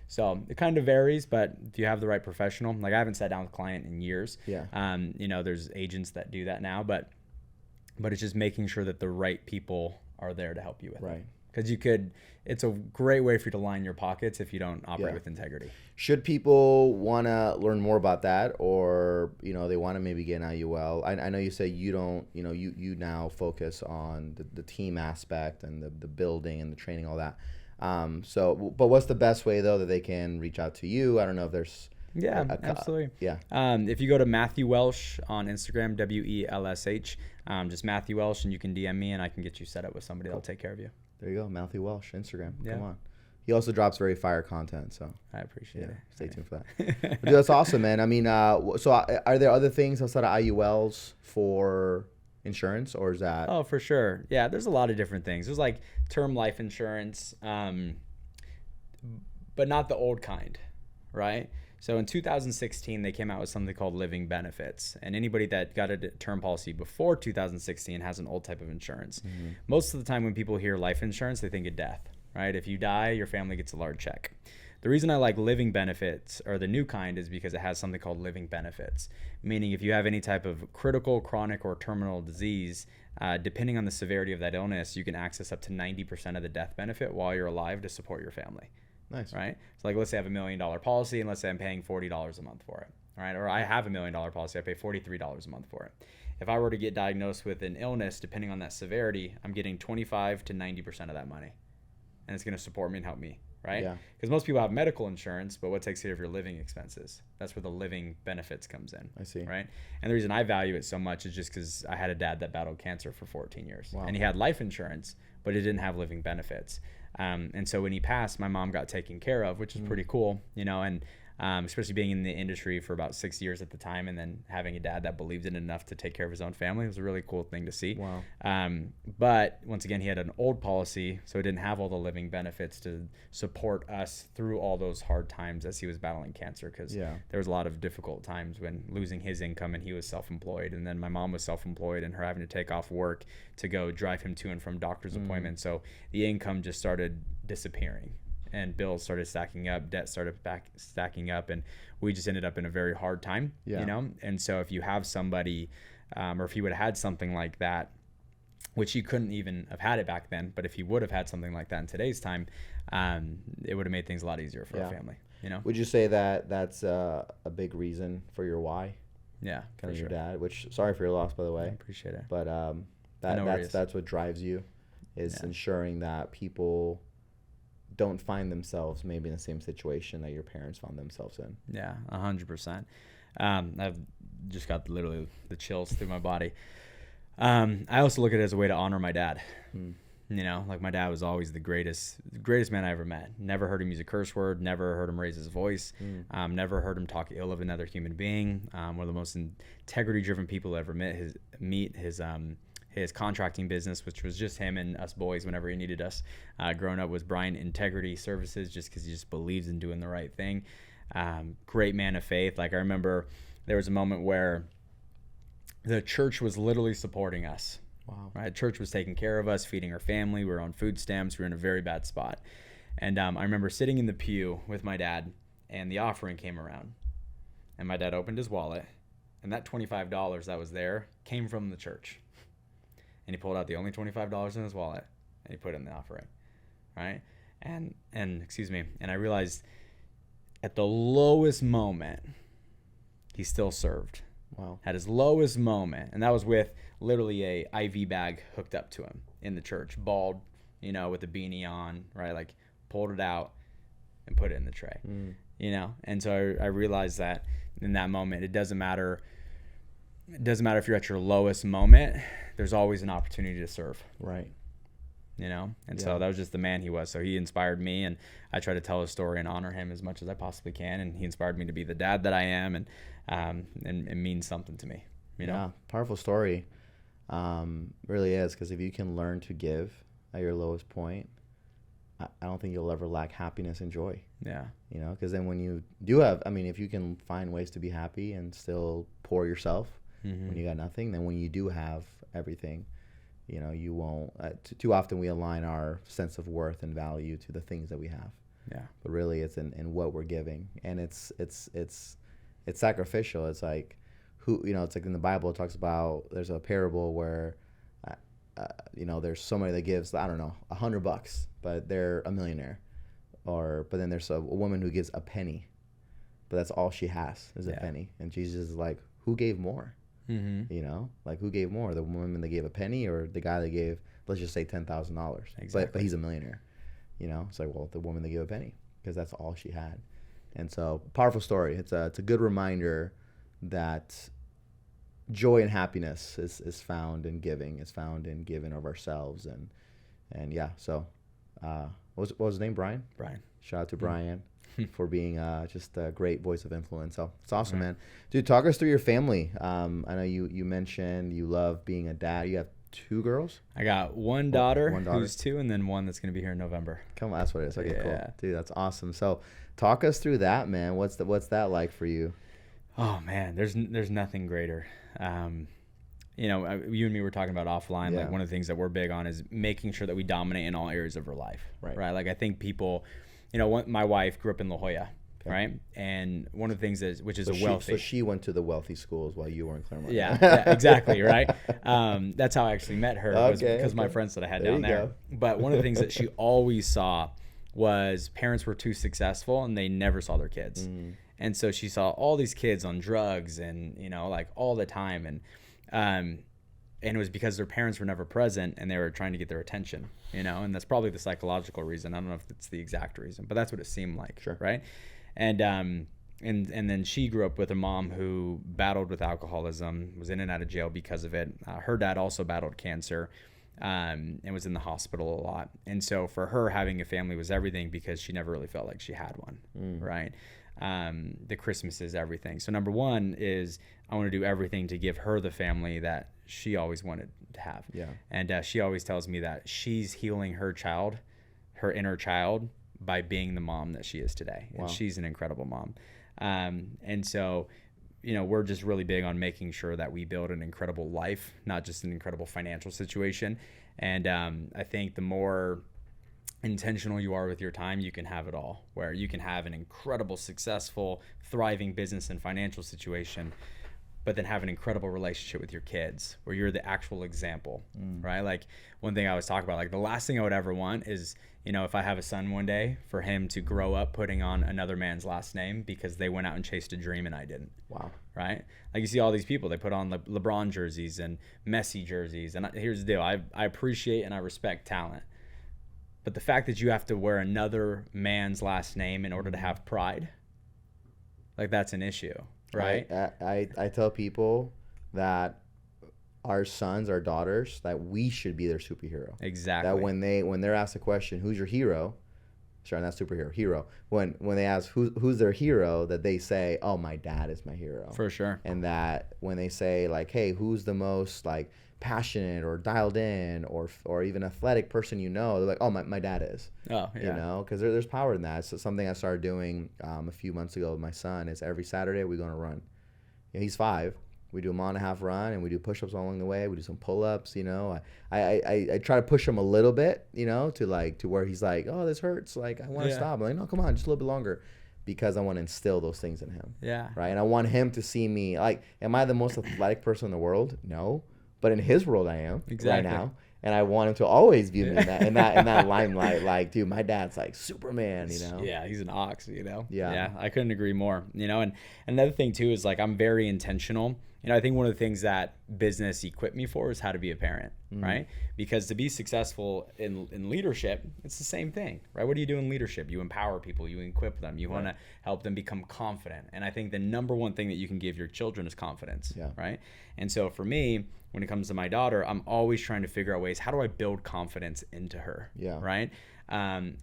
So it kind of varies, but if you have the right professional, like I haven't sat down with a client in years. Yeah. There's agents that do that now, but it's just making sure that the right people are there to help you with right. it. because it's a great way for you to line your pockets if you don't operate with integrity. Should people want to learn more about that, or they want to maybe get an IUL? I know you say you don't, you now focus on the team aspect and the building and the training, all that. But what's the best way though that they can reach out to you? I don't know if there's absolutely. Yeah. If you go to Matthew Welsh on Instagram, WELSH, just Matthew Welsh, and you can DM me and I can get you set up with somebody that'll take care of you. There you go, Matthew Welsh, Instagram. Yeah. Come on. He also drops very fire content, so I appreciate it. Stay tuned for that. Dude, that's awesome, man. I mean, so are there other things outside of IULs for insurance, or is that? Oh, for sure. Yeah, there's a lot of different things. There's like term life insurance, but not the old kind, right? So in 2016, they came out with something called living benefits. And anybody that got a term policy before 2016 has an old type of insurance. Mm-hmm. Most of the time when people hear life insurance, they think of death, right? If you die, your family gets a large check. The reason I like living benefits, or the new kind, is because it has something called living benefits, meaning if you have any type of critical, chronic, or terminal disease, depending on the severity of that illness, you can access up to 90% of the death benefit while you're alive to support your family. Nice. Right? So like, let's say I have $1 million policy, and let's say I'm paying $40 a month for it. All right? Or I have $1 million policy, I pay $43 a month for it. If I were to get diagnosed with an illness, depending on that severity, I'm getting 25 to 90% of that money. And it's going to support me and help me, right? Yeah. Because most people have medical insurance, but what takes care of your living expenses? That's where the living benefits comes in. I see. Right? And the reason I value it so much is just because I had a dad that battled cancer for 14 years. Wow. And he had life insurance, but he didn't have living benefits. And so when he passed, my mom got taken care of, which is pretty cool, and especially being in the industry for about 6 years at the time, and then having a dad that believed in it enough to take care of his own family. It was a really cool thing to see. Wow. But once again, he had an old policy, so he didn't have all the living benefits to support us through all those hard times as he was battling cancer, because there was a lot of difficult times when losing his income, and he was self-employed, and then my mom was self-employed, and her having to take off work to go drive him to and from doctor's appointments. So the income just started disappearing, and bills started stacking up, debt started stacking up, and we just ended up in a very hard time, And so if you have somebody, or if you would have had something like that, which you couldn't even have had it back then, but if you would have had something like that in today's time, it would have made things a lot easier for our family, Would you say that that's a big reason for your why? Yeah, kind of your dad, which, sorry for your loss, by the way. I appreciate it. But that's what drives you, is ensuring that people don't find themselves maybe in the same situation that your parents found themselves in. Yeah, 100%. I've just got literally the chills through my body. I also look at it as a way to honor my dad. Like my dad was always the greatest man I ever met. Never heard him use a curse word. Never heard him raise his voice. Never heard him talk ill of another human being. One of the most integrity-driven people I ever meet. His contracting business, which was just him and us boys whenever he needed us. Growing up was Brian Integrity Services, just because he just believes in doing the right thing. Great man of faith. Like I remember there was a moment where the church was literally supporting us. Wow. Right? Church was taking care of us, feeding our family. We were on food stamps. We were in a very bad spot. And I remember sitting in the pew with my dad, and the offering came around. And my dad opened his wallet, and that $25 that was there came from the church. And he pulled out the only $25 in his wallet, and he put it in the offering, right? And I realized at the lowest moment, he still served. Wow. At his lowest moment, and that was with literally a IV bag hooked up to him in the church, bald, with a beanie on, right? Like pulled it out and put it in the tray, And so I realized that in that moment, it doesn't matter if you're at your lowest moment, there's always an opportunity to serve. Right. So that was just the man he was. So he inspired me, and I try to tell his story and honor him as much as I possibly can. And he inspired me to be the dad that I am, and it means something to me, Yeah, powerful story. Really is, because if you can learn to give at your lowest point, I don't think you'll ever lack happiness and joy. Yeah. Because then when you do have, if you can find ways to be happy and still pour yourself when you got nothing, then when you do have everything, you won't. Too often we align our sense of worth and value to the things that we have. Yeah. But really, it's in what we're giving, and it's sacrificial. It's like it's like in the Bible, it talks about, there's a parable where there's somebody that gives, I don't know, $100, but they're a millionaire. But then there's a woman who gives a penny, but that's all she has is a penny. And Jesus is like, who gave more? Like, who gave more? The woman that gave a penny, or the guy that gave, let's just say $10,000. Exactly. But he's a millionaire. It's like, well, the woman that gave a penny, because that's all she had. And so, powerful story. It's a good reminder that joy and happiness is found in giving. It's found in giving of ourselves. And yeah, so what was his name? Brian? Brian. Shout out to Brian for being just a great voice of influence. So it's awesome, man. Dude, talk us through your family. I know you mentioned you love being a dad. You have 2 girls? I got one daughter who's 2, and then one that's going to be here in November. Come on, that's what it is. Okay, cool. Dude, that's awesome. So talk us through that, man. What's that like for you? Oh, man, there's nothing greater. You and me were talking about offline. Like, one of the things that we're big on is making sure that we dominate in all areas of our life. Right? Like, I think people, my wife grew up in La Jolla. Okay. Right. And one of the things which is wealthy. So she went to the wealthy schools while you were in Claremont. Yeah, exactly. Right. That's how I actually met her, because my friends that I had down there. But one of the things that she always saw was parents were too successful and they never saw their kids. And so she saw all these kids on drugs and, like, all the time. And it was because their parents were never present and they were trying to get their attention, and that's probably the psychological reason. I don't know if it's the exact reason, but that's what it seemed like. Sure. Right. And then she grew up with a mom who battled with alcoholism, was in and out of jail because of it. Her dad also battled cancer, and was in the hospital a lot. And so for her, having a family was everything, because she never really felt like she had one. Right. The Christmas is everything. So number one is I want to do everything to give her the family that she always wanted to have. Yeah. And she always tells me that she's healing her inner child, by being the mom that she is today. Wow. And she's an incredible mom. And so, we're just really big on making sure that we build an incredible life, not just an incredible financial situation. And I think the more intentional you are with your time, you can have it all, where you can have an incredible, successful, thriving business and financial situation, but then have an incredible relationship with your kids, where you're the actual example, right? Like, one thing I always talk about, like, the last thing I would ever want is, if I have a son one day, for him to grow up putting on another man's last name because they went out and chased a dream and I didn't. Wow. Right? Like, you see all these people, they put on LeBron jerseys and Messi jerseys. And here's the deal. I appreciate and I respect talent. But the fact that you have to wear another man's last name in order to have pride, like, that's an issue. Right. I tell people that our sons, our daughters, that we should be their superhero. Exactly. That when they're asked the question, who's your hero? Sorry, not superhero, hero. When they ask who's their hero, that they say, oh, my dad is my hero. For sure. And that when they say, like, hey, who's the most, like, passionate or dialed in or even athletic person, they're like, oh, my dad is. Oh, yeah. Because there's power in that. So something I started doing a few months ago with my son is every Saturday we're going to run. He's 5. We do a 1.5 run, and we do push-ups along the way. We do some pull-ups. I try to push him a little bit, to where he's like, oh, this hurts. Like, I want to stop. I'm like, no, come on, just a little bit longer, because I want to instill those things in him. Yeah. Right. And I want him to see me. Like, am I the most athletic person in the world? No. But in his world, I am right now, and I want him to always view me in that limelight. Like, dude, my dad's like Superman, Yeah, he's an ox, Yeah, I couldn't agree more. And another thing too is, like, I'm very intentional. I think one of the things that business equipped me for is how to be a parent, right? Because to be successful in leadership, it's the same thing, right? What do you do in leadership? You empower people, you equip them, you want to help them become confident. And I think the number one thing that you can give your children is confidence, right? And so for me, when it comes to my daughter, I'm always trying to figure out ways, how do I build confidence into her, right?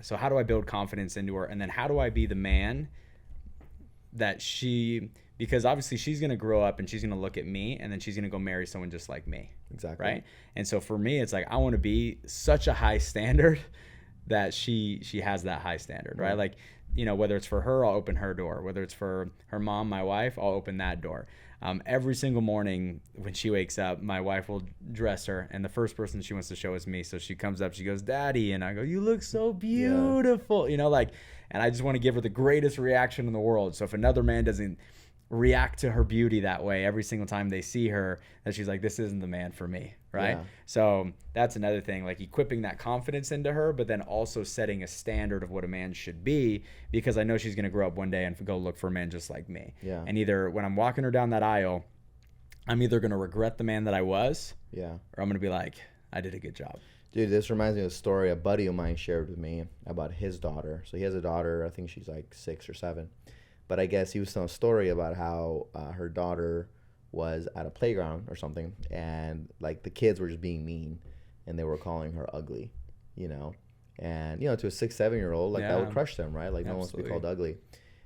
So how do I build confidence into her? And then how do I be the man that because obviously she's going to grow up and she's going to look at me, and then she's going to go marry someone just like me. Exactly. Right. And so for me, it's like, I want to be such a high standard that she has that high standard, right? Like, whether it's for her, I'll open her door. Whether it's for her mom, my wife, I'll open that door. Every single morning when she wakes up, my wife will dress her, and the first person she wants to show is me. So she comes up, she goes, "Daddy," and I go, "You look so beautiful," and I just want to give her the greatest reaction in the world. So if another man doesn't react to her beauty that way every single time they see her, that she's like, this isn't the man for me, right? Yeah. So that's another thing, like equipping that confidence into her, but then also setting a standard of what a man should be, because I know she's going to grow up one day and go look for a man just like me. Yeah. And either when I'm walking her down that aisle, I'm either going to regret the man that I was, Yeah. or I'm going to be like, I did a good job. Dude, this reminds me of a story a buddy of mine shared with me about his daughter. So he has a daughter, I think she's like 6 or 7. But I guess he was telling a story about how her daughter was at a playground or something, and like the kids were just being mean, and they were calling her ugly, you know. And, you know, to a 6, 7-year-old, like that would crush them, right? Like no one wants to be called ugly.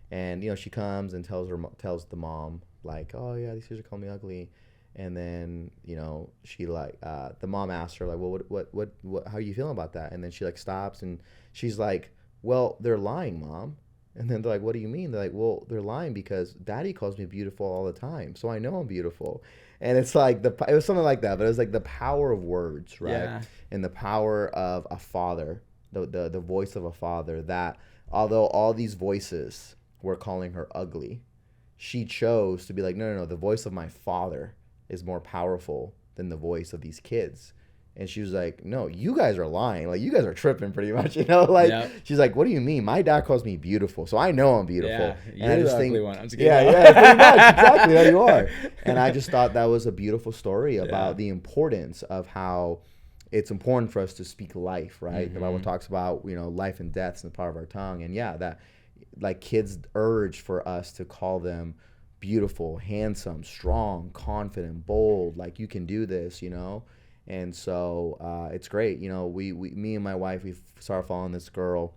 And, you know, she comes and tells the mom, like, oh yeah, these kids are calling me ugly. And then, you know, she like the mom asked her like, well, what how are you feeling about that? And then she like stops and she's like, well, they're lying, Mom. And then they're like, what do you mean? They're like, well, they're lying because Daddy calls me beautiful all the time, so I know I'm beautiful. And it's like it was something like that, but it was like the power of words, right? Yeah. And the power of a father, the voice of a father, that although all these voices were calling her ugly, she chose to be like, no, the voice of my father is more powerful than the voice of these kids. And she was like, no, you guys are lying. Like, you guys are tripping pretty much, you know? Like, Yep. She's like, what do you mean? My dad calls me beautiful, so I know I'm beautiful. Yeah, and I you're just the think, ugly one. I'm just yeah, kidding. pretty much. Exactly, there you are. And I just thought that was a beautiful story about the importance of how it's important for us to speak life, right? Mm-hmm. The Bible talks about, you know, life and death's in the power of our tongue. And yeah, that, like, kids urge for us to call them beautiful, handsome, strong, confident, bold, like, you can do this, you know? And so it's great. You know, me and my wife, we started following this girl,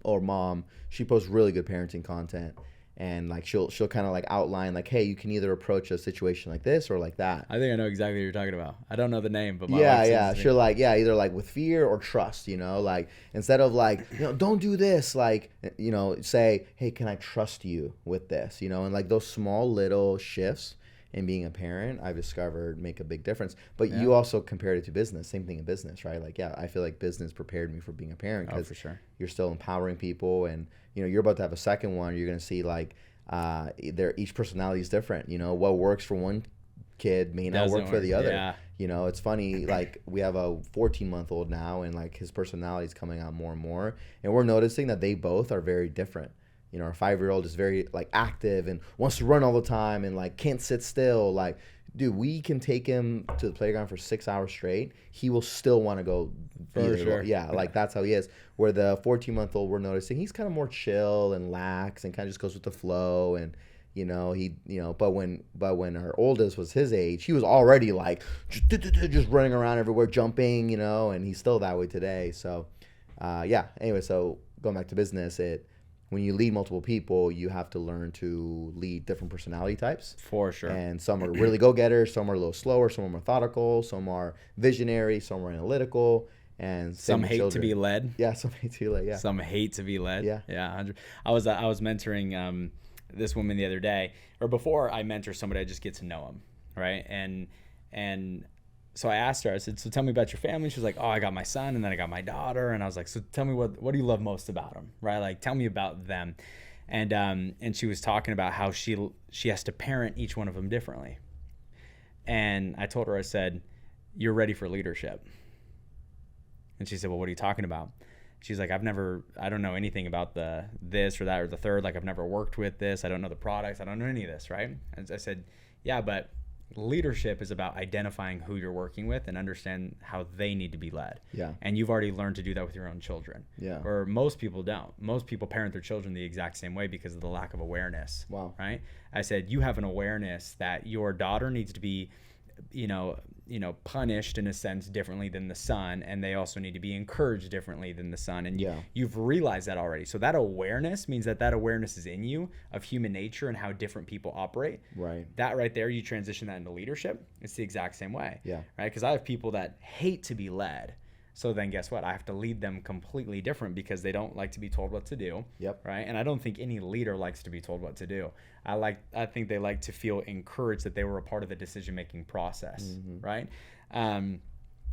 mom. She posts really good parenting content. And like she'll kind of like outline like, hey, you can either approach a situation like this or like that. I think I know exactly what you're talking about. I don't know the name, but my yeah, wife yeah. sends me. She'll like, yeah, either like with fear or trust, you know, like instead of like, you know, don't do this, like, you know, say, hey, can I trust you with this, you know, and like those small little shifts in being a parent, I've discovered make a big difference. But you also compared it to business, same thing in business, right? Like, yeah, I feel like business prepared me for being a parent because for sure. you're still empowering people, and you know you're about to have a second one. You're gonna see like each personality is different. You know, what works for one kid may not work for the other. Yeah. You know, it's funny, like we have a 14-month-old now, and like his personality is coming out more and more, and we're noticing that they both are very different. You know, our 5-year-old is very like active and wants to run all the time and like can't sit still. Like, dude, we can take him to the playground for 6 hours straight. He will still want to go. For sure. Yeah, like that's how he is. Where the 14-month-old, we're noticing he's kind of more chill and lax and kind of just goes with the flow. And you know, but when our oldest was his age, he was already like just running around everywhere, jumping. You know, and he's still that way today. So, yeah. Anyway, so going back to business, when you lead multiple people, you have to learn to lead different personality types. For sure. And some are really go-getters, some are a little slower, some are methodical, some are visionary, some are analytical, and some hate to be led. Yeah, some hate to be led. Yeah. Some hate to be led. Yeah. Yeah. 100. I was mentoring this woman the other day, or before I mentor somebody, I just get to know them, right? And so I asked her, I said, so tell me about your family. She was like, oh, I got my son and then I got my daughter. And I was like, so tell me what do you love most about them, right? Like, tell me about them. And she was talking about how she has to parent each one of them differently. And I told her, I said, you're ready for leadership. And she said, well, what are you talking about? She's like, I don't know anything about this or that or the third. Like, I've never worked with this. I don't know the products. I don't know any of this, right? And I said, yeah, but leadership is about identifying who you're working with and understand how they need to be led. Yeah. And you've already learned to do that with your own children. Yeah. Or most people don't. Most people parent their children the exact same way because of the lack of awareness. Wow. Right? I said, you have an awareness that your daughter needs to be, punished in a sense differently than the son, and they also need to be encouraged differently than the son. And you've realized that already. So that awareness means that awareness is in you of human nature and how different people operate. Right. That right there, you transition that into leadership. It's the exact same way. Yeah. Right? Because I have people that hate to be led. So then guess what? I have to lead them completely different because they don't like to be told what to do. Yep. Right? And I don't think any leader likes to be told what to do. I think they like to feel encouraged that they were a part of the decision-making process. Mm-hmm. Right?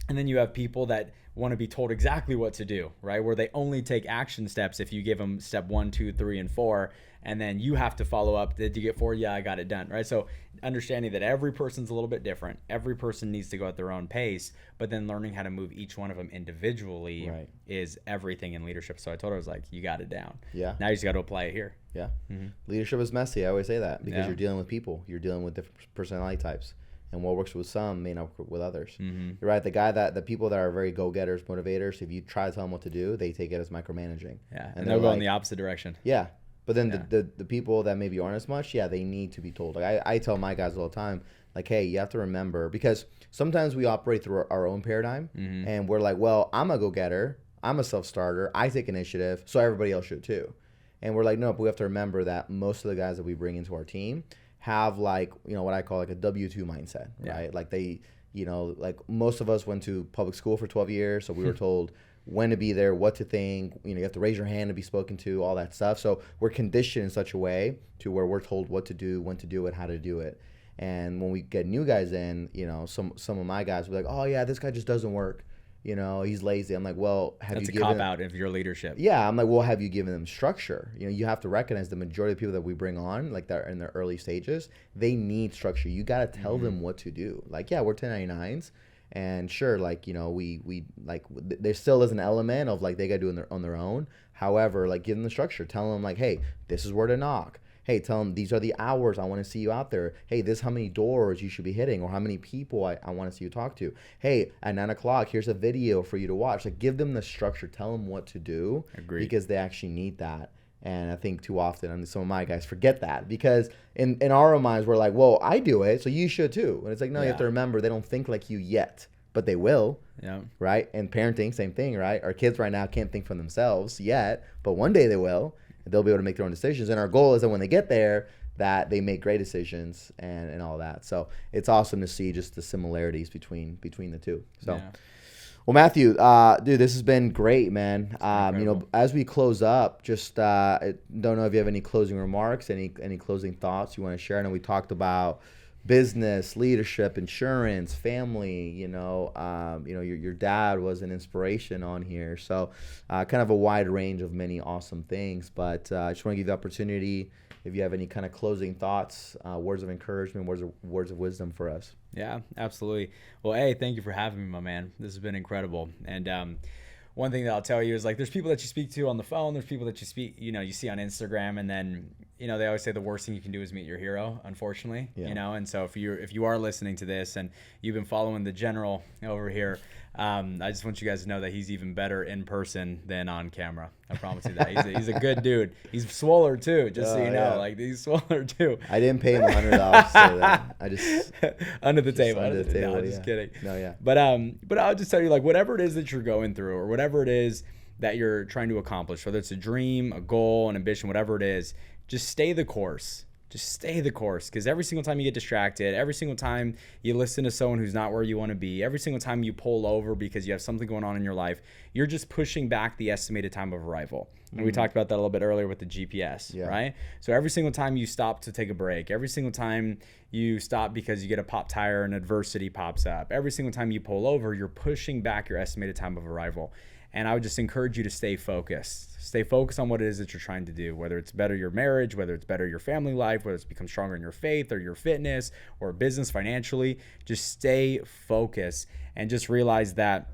And then you have people that want to be told exactly what to do, right? Where they only take action steps if you give them step 1, 2, 3, and 4, and then you have to follow up. Did you get 4? Yeah, I got it done, right? So understanding that every person's a little bit different. Every person needs to go at their own pace, but then learning how to move each one of them individually is everything in leadership. So I told her, I was like, you got it down. Yeah. Now you just got to apply it here. Yeah. Leadership is messy. I always say that because you're dealing with people. You're dealing with different personality types. And what works with some may not work with others. You're right. The people that are very go-getters, motivators, if you try to tell them what to do, they take it as micromanaging. Yeah, and they'll go in the opposite direction. Yeah, but then the people that maybe aren't as much, they need to be told. Like I tell my guys all the time, like, hey, you have to remember, because sometimes we operate through our own paradigm, and we're like, well, I'm a go-getter, I'm a self-starter, I take initiative, so everybody else should too. And we're like, no, but we have to remember that most of the guys that we bring into our team have what I call like a W-2 mindset, right? Like they, like most of us went to public school for 12 years. So we were told when to be there, what to think, you have to raise your hand to be spoken to, all that stuff. So we're conditioned in such a way to where we're told what to do, when to do it, how to do it. And when we get new guys in, some of my guys will be like, oh yeah, this guy just doesn't work. He's lazy. I'm like, well, that's a cop out of your leadership. Yeah, I'm like, well, have you given them structure? You have to recognize the majority of people that we bring on, like that are in their early stages, they need structure. You got to tell them what to do. Like, yeah, we're 1099s, and sure, like, we like there still is an element of like they got to do it on their own. However, like, give them the structure. Tell them like, hey, this is where to knock. Hey, tell them these are the hours I want to see you out there. Hey, this is how many doors you should be hitting, or how many people I want to see you talk to. Hey, at 9 o'clock, here's a video for you to watch. Like, give them the structure. Tell them what to do. Agreed. Because they actually need that. And I think too often, and some of my guys forget that, because in our own minds, we're like, well, I do it, so you should too. And it's like, no, you have to remember, they don't think like you yet, but they will. Yeah. Right? And parenting, same thing, right? Our kids right now can't think for themselves yet, but one day they will. They'll be able to make their own decisions. And our goal is that when they get there, that they make great decisions and all that. So it's awesome to see just the similarities between the two. So, well, Matthew, dude, this has been great, man. As we close up, just I don't know if you have any closing remarks, any closing thoughts you want to share. I know we talked about business, leadership, insurance, family. Your dad was an inspiration on here, so kind of a wide range of many awesome things. But I just want to give you the opportunity, if you have any kind of closing thoughts, words of encouragement, words of wisdom for us. Yeah, absolutely. Well, hey, thank you for having me, my man. This has been incredible. And one thing that I'll tell you is, like, there's people that you speak to on the phone, there's people that you see on Instagram, and then they always say the worst thing you can do is meet your hero, unfortunately. And so if you are listening to this and you've been following the general over here, I just want you guys to know that he's even better in person than on camera. I promise you that. He's a good dude. He's swoller too, just so you know. Like, he's swoller too. I didn't pay him $100 to say that. I just under the table. No, just kidding. No, yeah. But I'll just tell you, like, whatever it is that you're going through, or whatever it is that you're trying to accomplish, whether it's a dream, a goal, an ambition, whatever it is, just stay the course. Just stay the course, because every single time you get distracted, every single time you listen to someone who's not where you want to be, every single time you pull over because you have something going on in your life, you're just pushing back the estimated time of arrival. And we talked about that a little bit earlier with the GPS, right? So every single time you stop to take a break, every single time you stop because you get a pop tire and adversity pops up, every single time you pull over, you're pushing back your estimated time of arrival. And I would just encourage you to stay focused. Stay focused on what it is that you're trying to do, whether it's better your marriage, whether it's better your family life, whether it's become stronger in your faith or your fitness or business financially. Just stay focused, and just realize that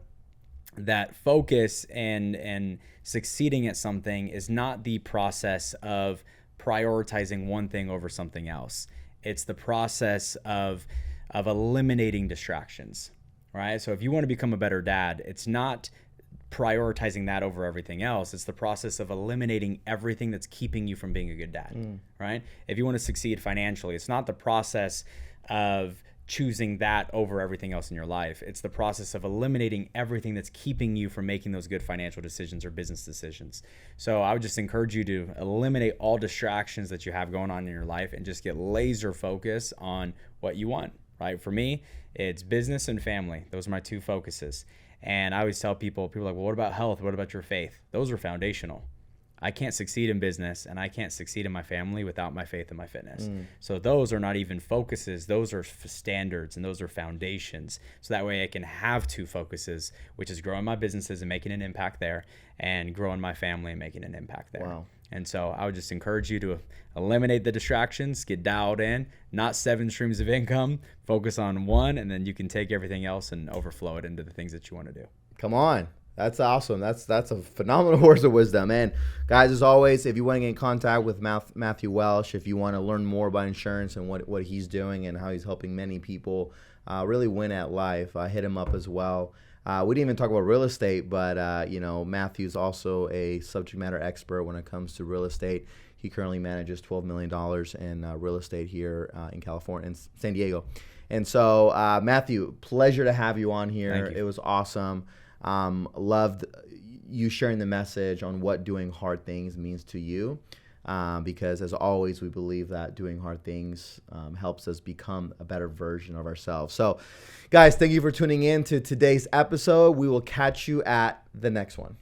focus and succeeding at something is not the process of prioritizing one thing over something else. It's the process of eliminating distractions, right? So if you want to become a better dad, it's not prioritizing that over everything else. It's the process of eliminating everything that's keeping you from being a good dad, right? If you want to succeed financially, it's not the process of choosing that over everything else in your life. It's the process of eliminating everything that's keeping you from making those good financial decisions or business decisions. So I would just encourage you to eliminate all distractions that you have going on in your life and just get laser focused on what you want, right? For me, it's business and family. Those are my two focuses. And I always tell people are like, well, what about health? What about your faith? Those are foundational. I can't succeed in business and I can't succeed in my family without my faith and my fitness. So those are not even focuses. Those are standards and those are foundations. So that way I can have two focuses, which is growing my businesses and making an impact there, and growing my family and making an impact there. Wow. And so I would just encourage you to eliminate the distractions, get dialed in, not 7 streams of income, focus on one, and then you can take everything else and overflow it into the things that you want to do. Come on. That's awesome. That's a phenomenal words of wisdom. And guys, as always, if you want to get in contact with Matthew Welsh, if you want to learn more about insurance and what he's doing and how he's helping many people really win at life, hit him up as well. We didn't even talk about real estate, but Matthew's also a subject matter expert when it comes to real estate. He currently manages $12 million in real estate here in California, in San Diego. And so, Matthew, pleasure to have you on here. It was awesome. Loved you sharing the message on what doing hard things means to you. Because as always, we believe that doing hard things helps us become a better version of ourselves. So, guys, thank you for tuning in to today's episode. We will catch you at the next one.